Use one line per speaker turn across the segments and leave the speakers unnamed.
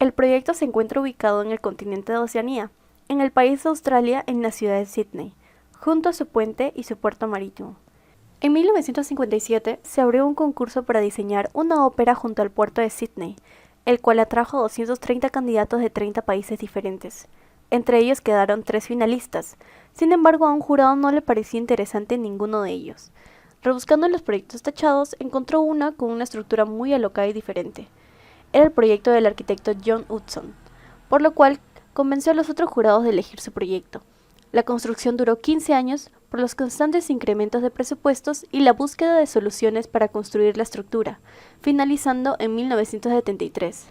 El proyecto se encuentra ubicado en el continente de Oceanía, en el país de Australia, en la ciudad de Sydney, junto a su puente y su puerto marítimo. En 1957 se abrió un concurso para diseñar una ópera junto al puerto de Sydney, el cual atrajo a 230 candidatos de 30 países diferentes. Entre ellos quedaron 3 finalistas. Sin embargo, a un jurado no le parecía interesante ninguno de ellos. Rebuscando los proyectos tachados, encontró una con una estructura muy alocada y diferente. Era el proyecto del arquitecto John Hudson, por lo cual convenció a los otros jurados de elegir su proyecto. La construcción duró 15 años por los constantes incrementos de presupuestos y la búsqueda de soluciones para construir la estructura, finalizando en 1973.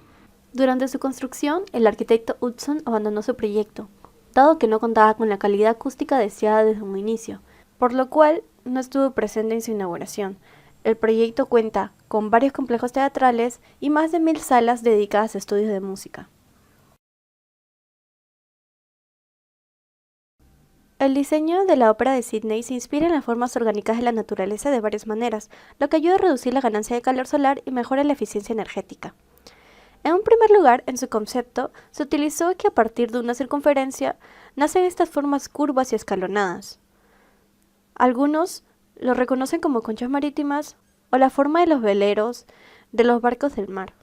Durante su construcción, el arquitecto Hudson abandonó su proyecto, dado que no contaba con la calidad acústica deseada desde un inicio, por lo cual no estuvo presente en su inauguración. El proyecto cuenta con varios complejos teatrales y más de 1000 salas dedicadas a estudios de música. El diseño de la ópera de Sydney se inspira en las formas orgánicas de la naturaleza de varias maneras, lo que ayuda a reducir la ganancia de calor solar y mejora la eficiencia energética. En un primer lugar, en su concepto, se utilizó que a partir de una circunferencia nacen estas formas curvas y escalonadas. Algunos lo reconocen como conchas marítimas o la forma de los veleros de los barcos del mar.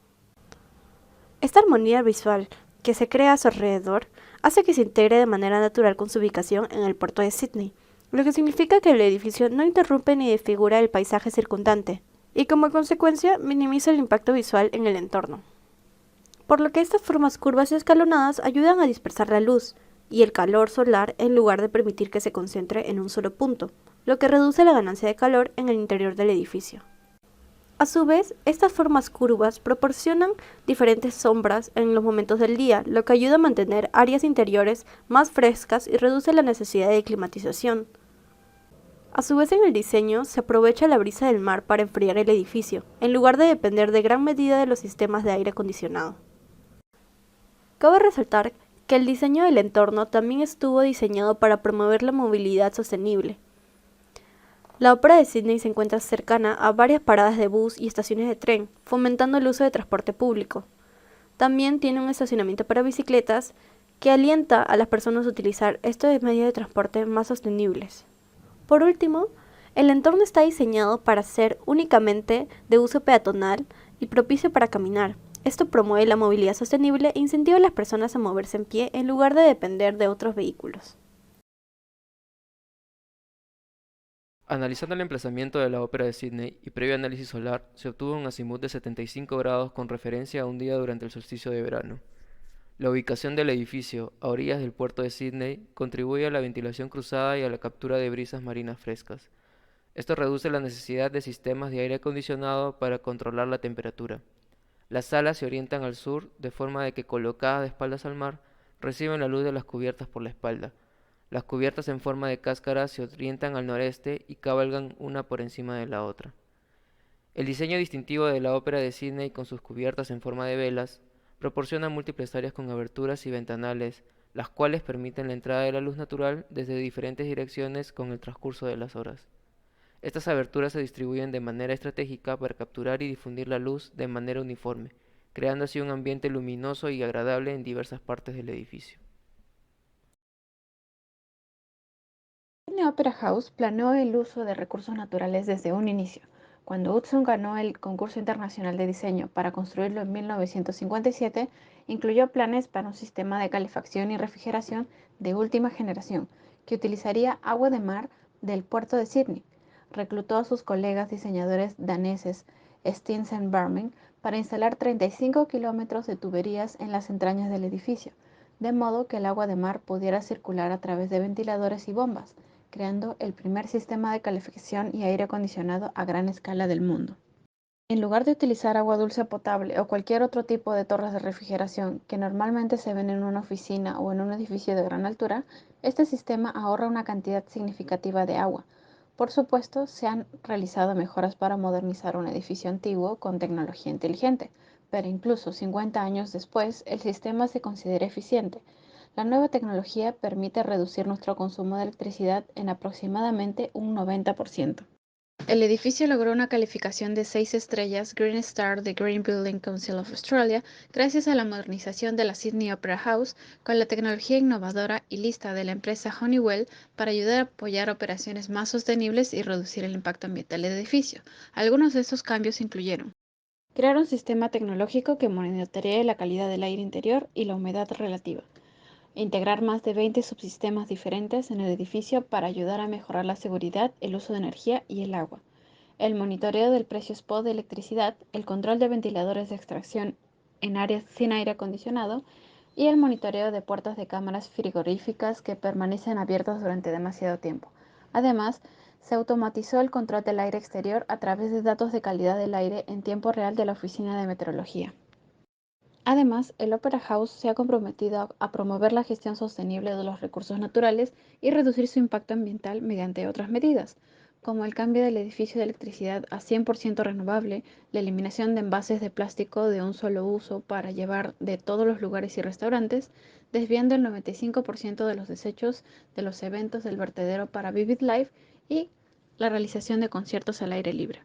Esta armonía visual que se crea a su alrededor hace que se integre de manera natural con su ubicación en el puerto de Sydney, lo que significa que el edificio no interrumpe ni desfigura el paisaje circundante, y como consecuencia minimiza el impacto visual en el entorno. Por lo que estas formas curvas y escalonadas ayudan a dispersar la luz y el calor solar en lugar de permitir que se concentre en un solo punto, lo que reduce la ganancia de calor en el interior del edificio. A su vez, estas formas curvas proporcionan diferentes sombras en los momentos del día, lo que ayuda a mantener áreas interiores más frescas y reduce la necesidad de climatización. A su vez, en el diseño se aprovecha la brisa del mar para enfriar el edificio, en lugar de depender de gran medida de los sistemas de aire acondicionado. Cabe resaltar que el diseño del entorno también estuvo diseñado para promover la movilidad sostenible. La ópera de Sydney se encuentra cercana a varias paradas de bus y estaciones de tren, fomentando el uso de transporte público. También tiene un estacionamiento para bicicletas que alienta a las personas a utilizar estos medios de transporte más sostenibles. Por último, el entorno está diseñado para ser únicamente de uso peatonal y propicio para caminar. Esto promueve la movilidad sostenible e incentiva a las personas a moverse en pie en lugar de depender de otros vehículos.
Analizando el emplazamiento de la ópera de Sydney y previo análisis solar, se obtuvo un azimut de 75 grados con referencia a un día durante el solsticio de verano. La ubicación del edificio, a orillas del puerto de Sydney, contribuye a la ventilación cruzada y a la captura de brisas marinas frescas. Esto reduce la necesidad de sistemas de aire acondicionado para controlar la temperatura. Las salas se orientan al sur, de forma de que colocadas de espaldas al mar, reciben la luz de las cubiertas por la espalda. Las cubiertas en forma de cáscara se orientan al noreste y cabalgan una por encima de la otra. El diseño distintivo de la ópera de Sydney con sus cubiertas en forma de velas proporciona múltiples áreas con aberturas y ventanales, las cuales permiten la entrada de la luz natural desde diferentes direcciones con el transcurso de las horas. Estas aberturas se distribuyen de manera estratégica para capturar y difundir la luz de manera uniforme, creando así un ambiente luminoso y agradable en diversas partes del edificio.
Sydney Opera House planeó el uso de recursos naturales desde un inicio. Cuando Hudson ganó el concurso internacional de diseño para construirlo en 1957, incluyó planes para un sistema de calefacción y refrigeración de última generación que utilizaría agua de mar del puerto de Sydney. Reclutó a sus colegas diseñadores daneses Stinsen Barmen para instalar 35 kilómetros de tuberías en las entrañas del edificio, de modo que el agua de mar pudiera circular a través de ventiladores y bombas, creando el primer sistema de calefacción y aire acondicionado a gran escala del mundo. En lugar de utilizar agua dulce potable o cualquier otro tipo de torres de refrigeración que normalmente se ven en una oficina o en un edificio de gran altura, este sistema ahorra una cantidad significativa de agua. Por supuesto, se han realizado mejoras para modernizar un edificio antiguo con tecnología inteligente, pero incluso 50 años después, el sistema se considera eficiente. La nueva tecnología permite reducir nuestro consumo de electricidad en aproximadamente un 90%. El edificio logró una calificación de 6 estrellas Green Star de Green Building Council of Australia gracias a la modernización de la Sydney Opera House con la tecnología innovadora y lista de la empresa Honeywell para ayudar a apoyar operaciones más sostenibles y reducir el impacto ambiental del edificio. Algunos de estos cambios incluyeron crear un sistema tecnológico que monitorea la calidad del aire interior y la humedad relativa, integrar más de 20 subsistemas diferentes en el edificio para ayudar a mejorar la seguridad, el uso de energía y el agua, el monitoreo del precio spot de electricidad, el control de ventiladores de extracción en áreas sin aire acondicionado y el monitoreo de puertas de cámaras frigoríficas que permanecen abiertas durante demasiado tiempo. Además, se automatizó el control del aire exterior a través de datos de calidad del aire en tiempo real de la Oficina de Meteorología. Además, el Opera House se ha comprometido a promover la gestión sostenible de los recursos naturales y reducir su impacto ambiental mediante otras medidas, como el cambio del edificio de electricidad a 100% renovable, la eliminación de envases de plástico de un solo uso para llevar de todos los lugares y restaurantes, desviando el 95% de los desechos de los eventos del vertedero para Vivid Life y la realización de conciertos al aire libre.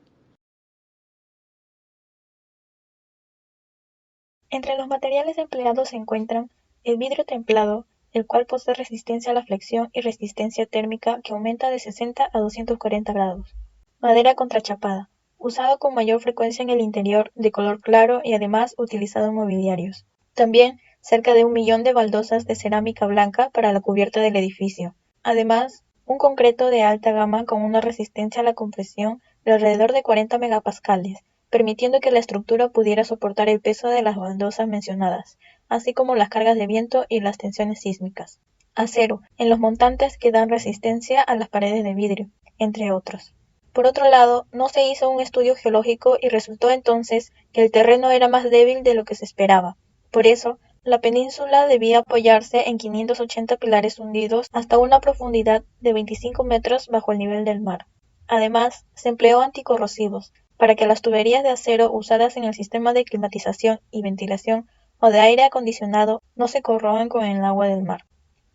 Entre los materiales empleados se encuentran el vidrio templado, el cual posee resistencia a la flexión y resistencia térmica que aumenta de 60 a 240 grados. Madera contrachapada, usado con mayor frecuencia en el interior, de color claro y además utilizado en mobiliarios. También cerca de 1 millón de baldosas de cerámica blanca para la cubierta del edificio. Además, un concreto de alta gama con una resistencia a la compresión de alrededor de 40 megapascales, permitiendo que la estructura pudiera soportar el peso de las baldosas mencionadas, así como las cargas de viento y las tensiones sísmicas. Acero, en los montantes que dan resistencia a las paredes de vidrio, entre otros. Por otro lado, no se hizo un estudio geológico y resultó entonces que el terreno era más débil de lo que se esperaba. Por eso, la península debía apoyarse en 580 pilares hundidos hasta una profundidad de 25 metros bajo el nivel del mar. Además, se empleó anticorrosivos, para que las tuberías de acero usadas en el sistema de climatización y ventilación o de aire acondicionado no se corroan con el agua del mar.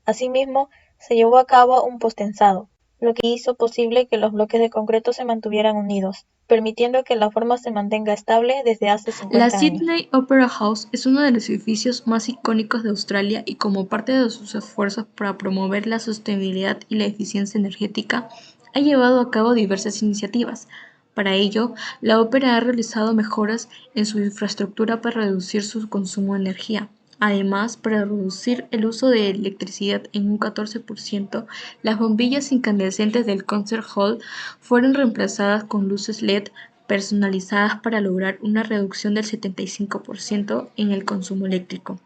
Asimismo, se llevó a cabo un postensado, lo que hizo posible que los bloques de concreto se mantuvieran unidos, permitiendo que la forma se mantenga estable desde hace 50
La
años.
Sydney Opera House es uno de los edificios más icónicos de Australia y como parte de sus esfuerzos para promover la sostenibilidad y la eficiencia energética, ha llevado a cabo diversas iniciativas. Para ello, la ópera ha realizado mejoras en su infraestructura para reducir su consumo de energía. Además, para reducir el uso de electricidad en un 14%, las bombillas incandescentes del Concert Hall fueron reemplazadas con luces LED personalizadas para lograr una reducción del 75% en el consumo eléctrico,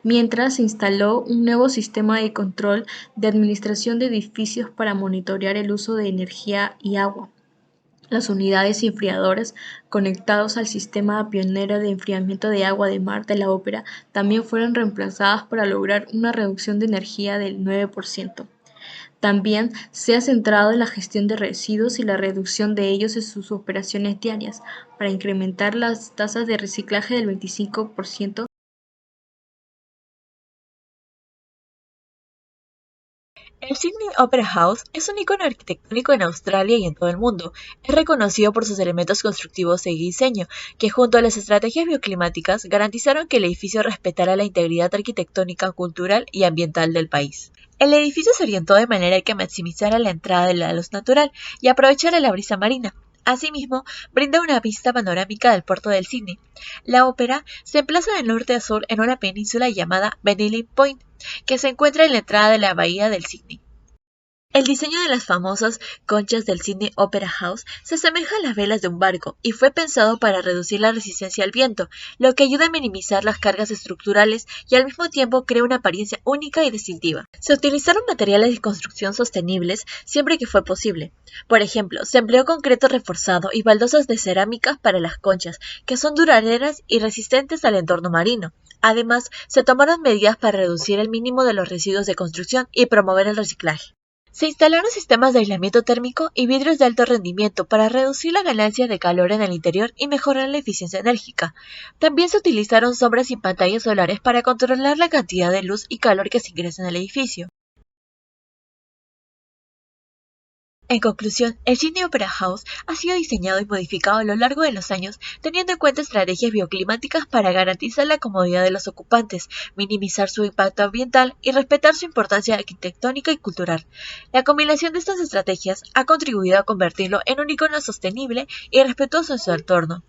mientras se instaló un nuevo sistema de control de administración de edificios para monitorear el uso de energía y agua. Las unidades enfriadoras conectados al sistema pionero de enfriamiento de agua de mar de la ópera también fueron reemplazadas para lograr una reducción de energía del 9%. También se ha centrado en la gestión de residuos y la reducción de ellos en sus operaciones diarias, para incrementar las tasas de reciclaje del 25%.
El Sydney Opera House es un icono arquitectónico en Australia y en todo el mundo. Es reconocido por sus elementos constructivos y diseño, que junto a las estrategias bioclimáticas garantizaron que el edificio respetara la integridad arquitectónica, cultural y ambiental del país. El edificio se orientó de manera que maximizara la entrada de la luz natural y aprovechara la brisa marina. Asimismo, brinda una vista panorámica del puerto del Sydney. La ópera se emplaza de norte a sur en una península llamada Benelli Point, que se encuentra en la entrada de la bahía del Sydney. El diseño de las famosas conchas del Sydney Opera House se asemeja a las velas de un barco y fue pensado para reducir la resistencia al viento, lo que ayuda a minimizar las cargas estructurales y al mismo tiempo crea una apariencia única y distintiva. Se utilizaron materiales de construcción sostenibles siempre que fue posible. Por ejemplo, se empleó concreto reforzado y baldosas de cerámica para las conchas, que son duraderas y resistentes al entorno marino. Además, se tomaron medidas para reducir el mínimo de los residuos de construcción y promover el reciclaje. Se instalaron sistemas de aislamiento térmico y vidrios de alto rendimiento para reducir la ganancia de calor en el interior y mejorar la eficiencia enérgica. También se utilizaron sombras y pantallas solares para controlar la cantidad de luz y calor que se ingresa en el edificio. En conclusión, el Sydney Opera House ha sido diseñado y modificado a lo largo de los años, teniendo en cuenta estrategias bioclimáticas para garantizar la comodidad de los ocupantes, minimizar su impacto ambiental y respetar su importancia arquitectónica y cultural. La combinación de estas estrategias ha contribuido a convertirlo en un icono sostenible y respetuoso en su entorno.